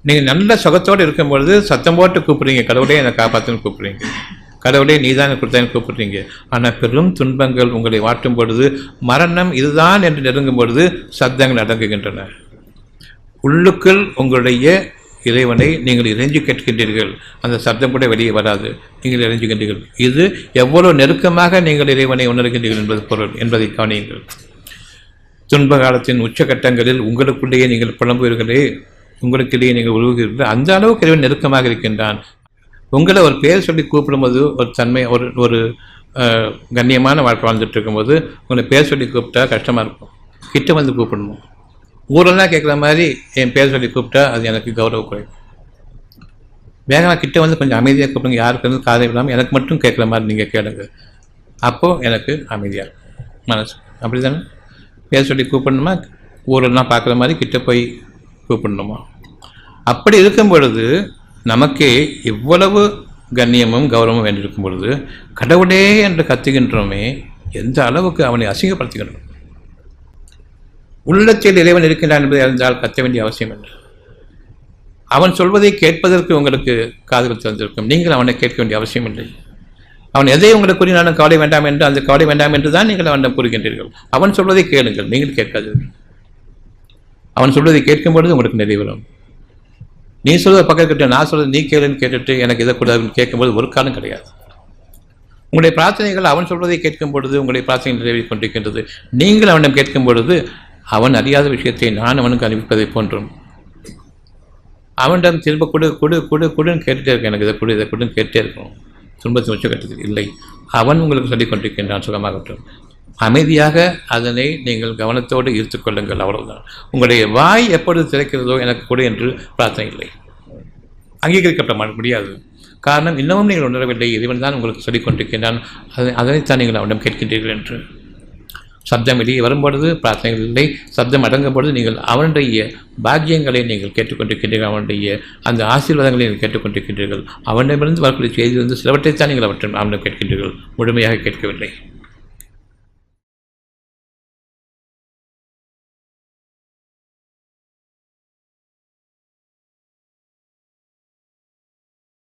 நீங்கள் நல்ல சுகத்தோடு இருக்கும்பொழுது சத்தம் போட்டு கூப்பிடுறீங்க, கடவுளே என்னை காப்பாற்றுன்னு கூப்பிடுறீங்க, கடவுளே நீதான் கொடுத்தான்னு கூப்பிடுறீங்க. ஆனால் பெரும் துன்பங்கள் உங்களை வாட்டும் பொழுது, மரணம் இதுதான் என்று நெருங்கும் பொழுது சத்தங்கள் அடங்குகின்றன. உள்ளுக்குள் உங்களுடைய இறைவனை நீங்கள் இறைஞ்சி கேட்கின்றீர்கள், அந்த சப்தம் கூட வெளியே வராது, நீங்கள் இறைஞ்சுகின்றீர்கள். இது எவ்வளவு நெருக்கமாக நீங்கள் இறைவனை உணர்கின்றீர்கள் என்பது பொருள் என்பதை கவனியுங்கள். துன்ப காலத்தின் உச்சகட்டங்களில் உங்களுக்குள்ளேயே நீங்கள் புலம்புவீர்களே, உங்களுக்கிடையே நீங்கள் உருவுகிறீர்கள், அந்த அளவுக்கு இறைவன் நெருக்கமாக இருக்கின்றான். உங்களை ஒரு பேர் சொல்லி கூப்பிடும்போது ஒரு தன்மை, ஒரு கண்ணியமான வாழ்க்கை வாழ்ந்துட்டு இருக்கும்போது உங்களை பேர் சொல்லி கூப்பிட்டா கஷ்டமாக இருக்கும், கிட்ட வந்து கூப்பிடணும். ஊரெல்லாம் கேட்குற மாதிரி என் பேர் சொல்லி கூப்பிட்டா அது எனக்கு கௌரவ குறையும். வேகமாக கிட்ட வந்து கொஞ்சம் அமைதியாக கூப்பிடுங்க, யாருக்கு வந்து காதை விடாமல் எனக்கு மட்டும் கேட்குற மாதிரி நீங்கள் கேளுங்க, அப்போது எனக்கு அமைதியாக இருக்கும் மனசு. அப்படி தானே? பேர் சொல்லி கூப்பிடணுமா, ஊரெல்லாம் பார்க்குற மாதிரி கிட்ட போய் கூப்பிடணுமா? அப்படி இருக்கும் பொழுது நமக்கே இவ்வளவு கண்ணியமும் கௌரவமும் வேண்டியிருக்கும் பொழுது கடவுளே என்று கத்துகின்றோமே, எந்த அளவுக்கு அவனை அசிங்கப்படுத்துகின்றோம். உள்ளத்தில் இறைவன் இருக்கின்றான் என்பதை அறிந்தால் கத்த வேண்டிய அவசியம் இல்லை. அவன் சொல்வதை கேட்பதற்கு உங்களுக்கு காதுகள் திறந்திருக்கும், நீங்கள் அவனை கேட்க வேண்டிய அவசியம் இல்லை. அவன் எதை உங்களுக்கு கூறினாலும் கவலை வேண்டாம் என்று, அந்த கவலை வேண்டாம் என்று தான் நீங்கள் அவனிடம் கூறுகின்றீர்கள். அவன் சொல்வதை கேளுங்கள், நீங்கள் கேட்காதீர்கள். அவன் சொல்வதை கேட்கும் பொழுது உங்களுக்கு நிறைவேறும். நீ சொல்வதை பக்கத்துக்கிட்ட நான் சொல்வது நீ கேளுன்னு கேட்டுட்டு எனக்கு இதை கூடாதுன்னு கேட்கும்போது ஒரு காலம் கிடையாது. உங்களுடைய பிரார்த்தனைகள் அவன் சொல்வதை கேட்கும் பொழுது உங்களுடைய பிரார்த்தனை நிறைவேறிக் கொண்டிருக்கின்றது. நீங்கள் அவனிடம் கேட்கும் பொழுது அவன் அறியாத விஷயத்தை நான் அவனுக்கு அனுப்பிப்பதை போன்றும், அவனிடம் திரும்ப கொடுன்னு கேட்டுட்டே இருக்கேன், எனக்கு இதை கொடுன்னு கேட்டே இருக்கணும். துன்பத்தின் உச்சகட்டத்தில் இல்லை, அவன் உங்களுக்கு சொல்லிக் கொண்டிருக்கின்றான். சுகமாகட்டும், அமைதியாக அதனை நீங்கள் கவனத்தோடு ஈர்த்து கொள்ளுங்கள், அவ்வளவுதான். உங்களுடைய வாய் எப்பொழுது திறக்கிறதோ எனக்கு கொடு என்று பிரார்த்தனை இல்லை, அங்கீகரிக்கப்பட முடியாது. காரணம், இன்னமும் நீங்கள் உணரவில்லை, இறைவன் தான் உங்களுக்கு சொல்லிக் கொண்டிருக்கின்றான், அதனைத்தான் நீங்கள் அவனிடம் கேட்கின்றீர்கள் என்று. சப்தம் வெளியே வரும்பொழுது பிரார்த்தனைகள் இல்லை, சப்தம் அடங்கும் பொழுது நீங்கள் அவனுடைய பாக்கியங்களை நீங்கள் கேட்டுக்கொண்டிருக்கின்றீர்கள், அவனுடைய அந்த ஆசீர்வாதங்களை நீங்கள் கேட்டுக்கொண்டிருக்கின்றீர்கள். அவனிடமிருந்து வரக்கூடிய செய்தியிலிருந்து சிலவற்றைத்தான் நீங்கள் அவனிடம் கேட்கின்றீர்கள், முழுமையாக கேட்கவில்லை.